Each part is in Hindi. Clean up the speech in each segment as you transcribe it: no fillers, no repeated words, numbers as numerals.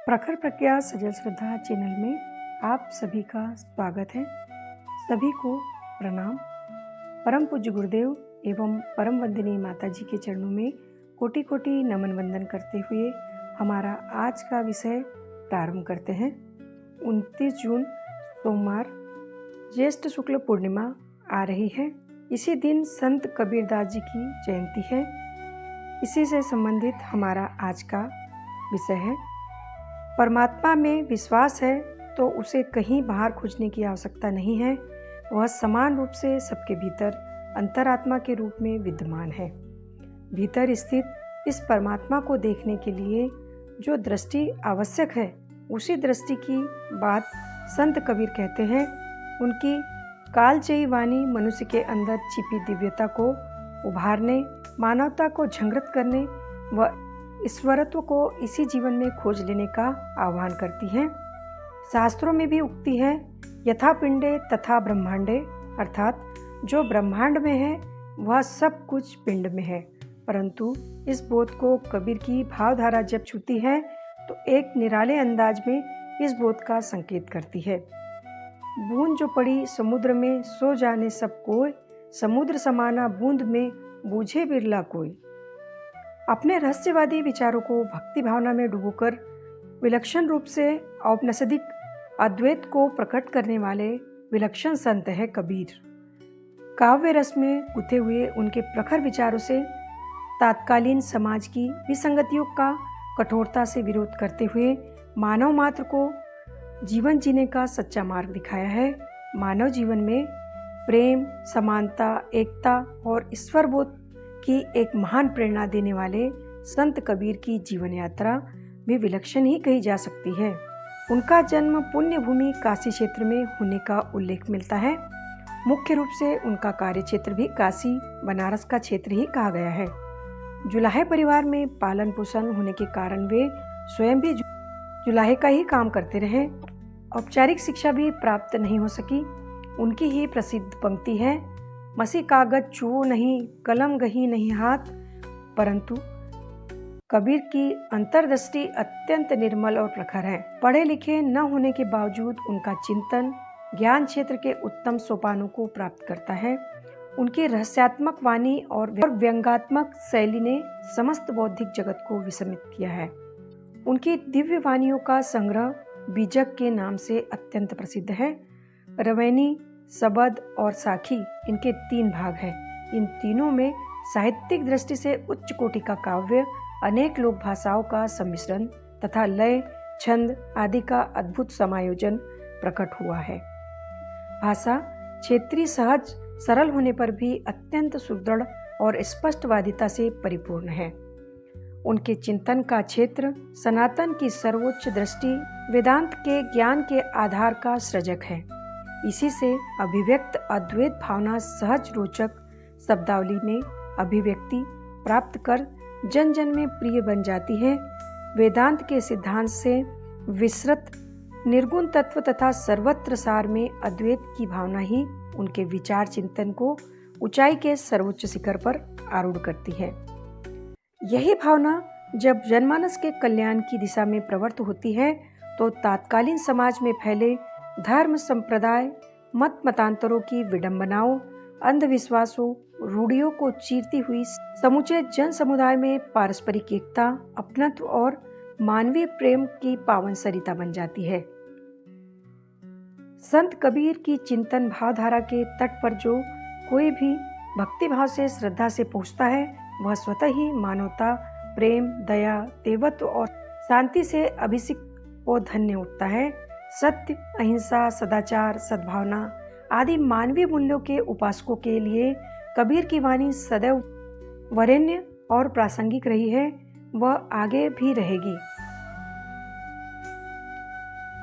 प्रखर प्रज्ञा सजल श्रद्धा चैनल में आप सभी का स्वागत है। सभी को प्रणाम। परम पूज्य गुरुदेव एवं परम वंदनीय माता जी के चरणों में कोटि कोटि नमन वंदन करते हुए हमारा आज का विषय प्रारंभ करते हैं। 29 जून सोमवार, ज्येष्ठ शुक्ल पूर्णिमा आ रही है। इसी दिन संत कबीरदास जी की जयंती है। इसी से संबंधित हमारा आज का विषय है। परमात्मा में विश्वास है तो उसे कहीं बाहर खोजने की आवश्यकता नहीं है। वह समान रूप से सबके भीतर अंतरात्मा के रूप में विद्यमान है। भीतर स्थित इस परमात्मा को देखने के लिए जो दृष्टि आवश्यक है, उसी दृष्टि की बात संत कबीर कहते हैं। उनकी कालजयी वाणी मनुष्य के अंदर छिपी दिव्यता को उभारने, मानवता को झंकृत करने व ईश्वरत्व को इसी जीवन में खोज लेने का आह्वान करती है। शास्त्रों में भी उक्ति है, यथा पिंडे तथा ब्रह्मांडे, अर्थात जो ब्रह्मांड में है वह सब कुछ पिंड में है। परंतु इस बोध को कबीर की भावधारा जब छूती है तो एक निराले अंदाज में इस बोध का संकेत करती है। बूंद जो पड़ी समुद्र में सो जाने सब कोई, समुद्र समाना बूंद में बूझे बिरला कोई। अपने रहस्यवादी विचारों को भक्ति भावना में डुबोकर विलक्षण रूप से औपनिषदिक अद्वैत को प्रकट करने वाले विलक्षण संत है कबीर। काव्य रस में गुथे हुए उनके प्रखर विचारों से तात्कालीन समाज की विसंगतियों का कठोरता से विरोध करते हुए मानव मात्र को जीवन जीने का सच्चा मार्ग दिखाया है। मानव जीवन में प्रेम, समानता, एकता और ईश्वर बोध की एक महान प्रेरणा देने वाले संत कबीर की जीवन यात्रा भी विलक्षण ही कही जा सकती है। उनका जन्म पुण्य भूमि काशी क्षेत्र में होने का उल्लेख मिलता है। मुख्य रूप से उनका कार्य क्षेत्र भी काशी बनारस का क्षेत्र ही कहा गया है। जुलाहे परिवार में पालन पोषण होने के कारण वे स्वयं भी जुलाहे का ही काम करते रहे। औपचारिक शिक्षा भी प्राप्त नहीं हो सकी। उनकी ही प्रसिद्ध पंक्ति है, मसी कागज छुओ नहीं, कलम गही नहीं हाथ। परंतु कबीर की अंतर्दृष्टि अत्यंत निर्मल और प्रखर है। पढ़े लिखे न होने के बावजूद उनका चिंतन ज्ञान क्षेत्र के उत्तम सोपानों को प्राप्त करता है। उनकी रहस्यात्मक वाणी और व्यंग्यात्मक शैली ने समस्त बौद्धिक जगत को विस्मित किया है। उनकी दिव्य वाणियों का संग्रह बीजक के नाम से अत्यंत प्रसिद्ध है। रवैनी, सबद और साखी इनके 3 भाग हैं। इन तीनों में साहित्यिक दृष्टि से उच्च कोटि का काव्य, अनेक लोक भाषाओं का सम्मिश्रण तथा लय, छंद आदि का अद्भुत समायोजन प्रकट हुआ है। भाषा क्षेत्रीय सहज सरल होने पर भी अत्यंत सुदृढ़ और स्पष्टवादिता से परिपूर्ण है। उनके चिंतन का क्षेत्र सनातन की सर्वोच्च दृष्टि वेदांत के ज्ञान के आधार का सृजक है। इसी से अभिव्यक्त अद्वैत भावना सहज रोचक शब्दावली में अभिव्यक्ति प्राप्त कर जन जन में प्रिय बन जाती है। वेदांत के सिद्धांत से विस्तृत निर्गुण तत्व तथा सर्वत्र सार में अद्वैत की भावना ही उनके विचार चिंतन को ऊंचाई के सर्वोच्च शिखर पर आरूढ़ करती है। यही भावना जब जनमानस के कल्याण की दिशा में प्रवृत्त होती है तो तात्कालीन समाज में फैले धर्म, संप्रदाय, मत मतांतरों की विडंबनाओं, अंधविश्वासों, रूढ़ियों को चीरती हुई समूचे जन समुदाय में पारस्परिक एकता, अपनत्व और मानवीय प्रेम की पावन सरिता बन जाती है। संत कबीर की चिंतन भावधारा के तट पर जो कोई भी भक्ति भाव से श्रद्धा से पहुँचता है, वह स्वतः ही मानवता, प्रेम, दया, देवत्व और शांति से अभिषिक्त और धन्य उठता है। सत्य, अहिंसा, सदाचार, सद्भावना आदि मानवीय मूल्यों के उपासकों के लिए कबीर की वाणी सदैव वरेण्य और प्रासंगिक रही है। वह आगे भी रहेगी।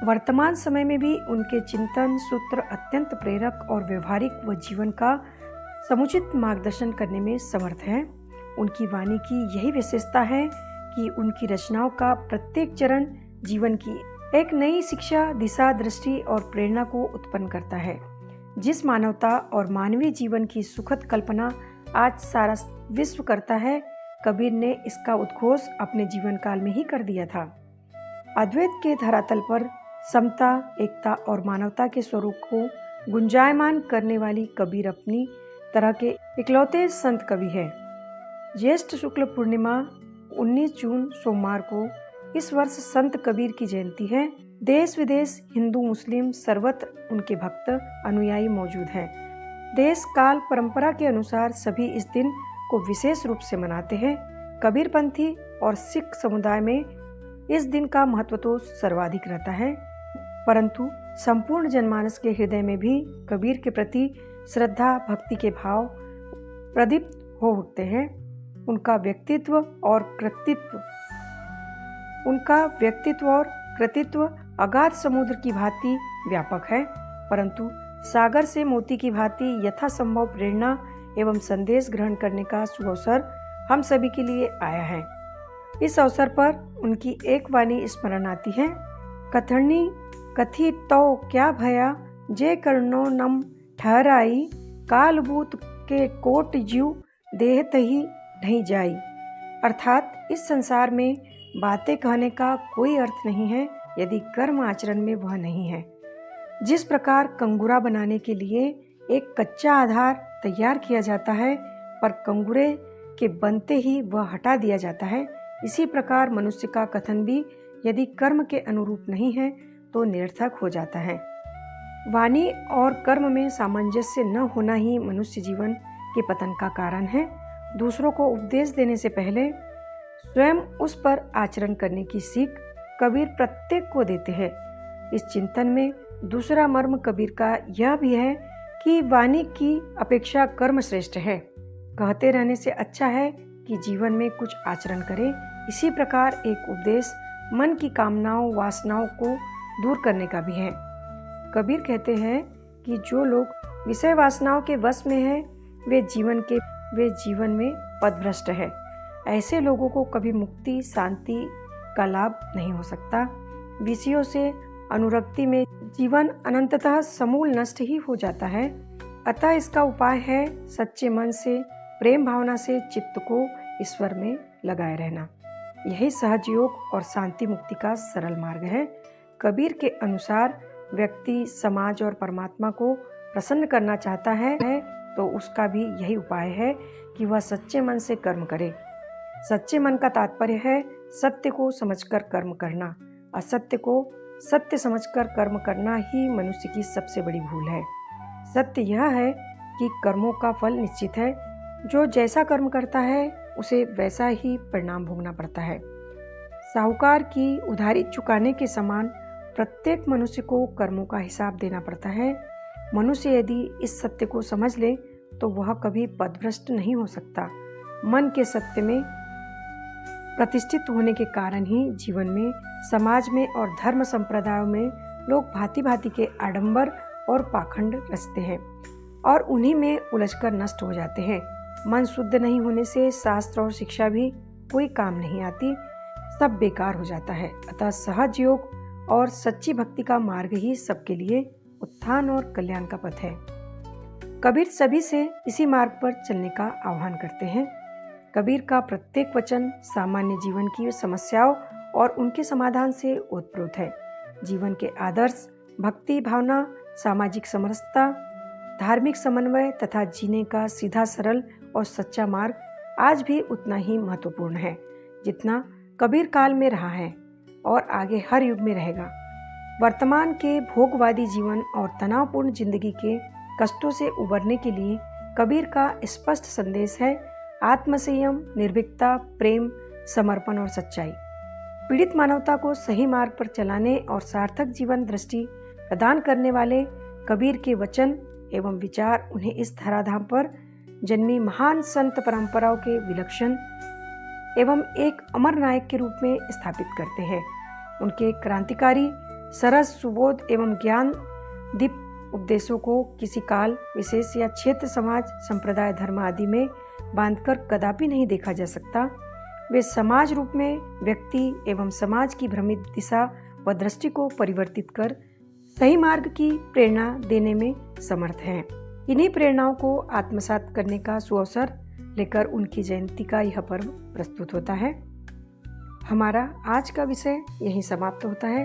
वर्तमान समय में भी उनके चिंतन सूत्र अत्यंत प्रेरक और व्यवहारिक व जीवन का समुचित मार्गदर्शन करने में समर्थ हैं। उनकी वाणी की यही विशेषता है कि उनकी रचनाओं का प्रत्येक चरण जीवन की एक नई शिक्षा, दिशा, दृष्टि और प्रेरणा को उत्पन्न करता है। जिस मानवता और मानवीय जीवन की सुखद कल्पना आज सारा विश्व करता है, कबीर ने इसका उद्घोष अपने जीवन काल में ही कर दिया था। अद्वैत के धरातल पर समता, एकता और मानवता के स्वरूप को गुंजायमान करने वाली कबीर अपनी तरह के इकलौते संत कवि है। ज्येष्ठ शुक्ल पूर्णिमा 19 जून सोमवार को इस वर्ष संत कबीर की जयंती है। देश विदेश हिंदू मुस्लिम सर्वत्र उनके भक्त अनुयायी मौजूद हैं। देश काल परंपरा के अनुसार सभी इस दिन को विशेष रूप से मनाते हैं। कबीरपंथी और सिख समुदाय में इस दिन का महत्व तो सर्वाधिक रहता है, परंतु संपूर्ण जनमानस के हृदय में भी कबीर के प्रति श्रद्धा भक्ति के भाव प्रदीप्त हो उठते हैं। उनका व्यक्तित्व और कृतित्व अगाध समुद्र की भांति व्यापक है, परंतु सागर से मोती की भांति यथासंभव प्रेरणा एवं संदेश ग्रहण करने का सुअवसर हम सभी के लिए आया है। इस अवसर पर उनकी एक वाणी स्मरण आती है। कथनी कथी तो क्या भया, जे कर्णो नम ठहराई, कालभूत के कोट जीव देह तही ढही जाई। अर्थात इस संसार में बातें कहने का कोई अर्थ नहीं है यदि कर्म आचरण में वह नहीं है। जिस प्रकार कंगूरा बनाने के लिए एक कच्चा आधार तैयार किया जाता है पर कंगूरे के बनते ही वह हटा दिया जाता है, इसी प्रकार मनुष्य का कथन भी यदि कर्म के अनुरूप नहीं है तो निरर्थक हो जाता है। वाणी और कर्म में सामंजस्य न होना ही मनुष्य जीवन के पतन का कारण है। दूसरों को उपदेश देने से पहले स्वयं उस पर आचरण करने की सीख कबीर प्रत्येक को देते हैं। इस चिंतन में दूसरा मर्म कबीर का यह भी है कि वाणी की अपेक्षा कर्म श्रेष्ठ है। कहते रहने से अच्छा है कि जीवन में कुछ आचरण करें। इसी प्रकार एक उपदेश मन की कामनाओं वासनाओं को दूर करने का भी है। कबीर कहते हैं कि जो लोग विषय वासनाओं के वश में हैं वे जीवन में पथभ्रष्ट है। ऐसे लोगों को कभी मुक्ति शांति का लाभ नहीं हो सकता। विषयों से अनुरक्ति में जीवन अनंततः समूल नष्ट ही हो जाता है। अतः इसका उपाय है सच्चे मन से प्रेम भावना से चित्त को ईश्वर में लगाए रहना। यही सहज योग और शांति मुक्ति का सरल मार्ग है। कबीर के अनुसार व्यक्ति समाज और परमात्मा को प्रसन्न करना चाहता है तो उसका भी यही उपाय है कि वह सच्चे मन से कर्म करे। सच्चे मन का तात्पर्य है सत्य को समझकर कर्म करना। असत्य को सत्य समझकर कर्म करना ही मनुष्य की सबसे बड़ी भूल है। सत्य यह है कि कर्मों का फल निश्चित है। जो जैसा कर्म करता है उसे वैसा ही परिणाम भोगना पड़ता है। साहूकार की उधारी चुकाने के समान प्रत्येक मनुष्य को कर्मों का हिसाब देना पड़ता है। मनुष्य यदि इस सत्य को समझ ले तो वह कभी पथभ्रष्ट नहीं हो सकता। मन के सत्य में प्रतिष्ठित होने के कारण ही जीवन में, समाज में और धर्म संप्रदायों में लोग भांति भांति के आडंबर और पाखंड रचते हैं और उन्हीं में उलझकर नष्ट हो जाते हैं। मन शुद्ध नहीं होने से शास्त्र और शिक्षा भी कोई काम नहीं आती, सब बेकार हो जाता है। अतः सहज योग और सच्ची भक्ति का मार्ग ही सबके लिए उत्थान और कल्याण का पथ है। कबीर सभी से इसी मार्ग पर चलने का आह्वान करते हैं। कबीर का प्रत्येक वचन सामान्य जीवन की समस्याओं और उनके समाधान से ओतप्रोत है। जीवन के आदर्श, भक्ति भावना, सामाजिक समरसता, धार्मिक समन्वय तथा जीने का सीधा सरल और सच्चा मार्ग आज भी उतना ही महत्वपूर्ण है जितना कबीर काल में रहा है और आगे हर युग में रहेगा। वर्तमान के भोगवादी जीवन और तनावपूर्ण जिंदगी के कष्टों से उबरने के लिए कबीर का स्पष्ट संदेश है आत्मसंयम, निर्भीकता, प्रेम, समर्पण और सच्चाई। पीड़ित मानवता को सही मार्ग पर चलाने और सार्थक जीवन दृष्टि प्रदान करने वाले कबीर के वचन एवं विचार उन्हें इस धराधाम पर जन्मी महान संत परंपराओं के विलक्षण एवं एक अमर नायक के रूप में स्थापित करते हैं। उनके क्रांतिकारी, सरस, सुबोध एवं ज्ञान दीप उपदेशों को किसी काल विशेष या क्षेत्र, समाज, संप्रदाय, धर्म आदि में बांधकर कदापि नहीं देखा जा सकता। वे समाज रूप में व्यक्ति एवं समाज की भ्रमित दिशा व दृष्टि को परिवर्तित कर सही मार्ग की प्रेरणा देने में समर्थ हैं। इन्हीं प्रेरणाओं को आत्मसात करने का सुअवसर लेकर उनकी जयंती का यह पर्व प्रस्तुत होता है। हमारा आज का विषय यहीं समाप्त होता है।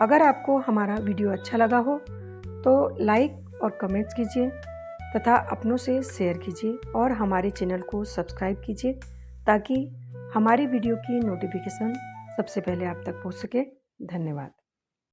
अगर आपको हमारा वीडियो अच्छा लगा हो तो लाइक और कमेंट्स कीजिए तथा अपनों से शेयर कीजिए और हमारे चैनल को सब्सक्राइब कीजिए ताकि हमारी वीडियो की नोटिफिकेशन सबसे पहले आप तक पहुंच सके। धन्यवाद।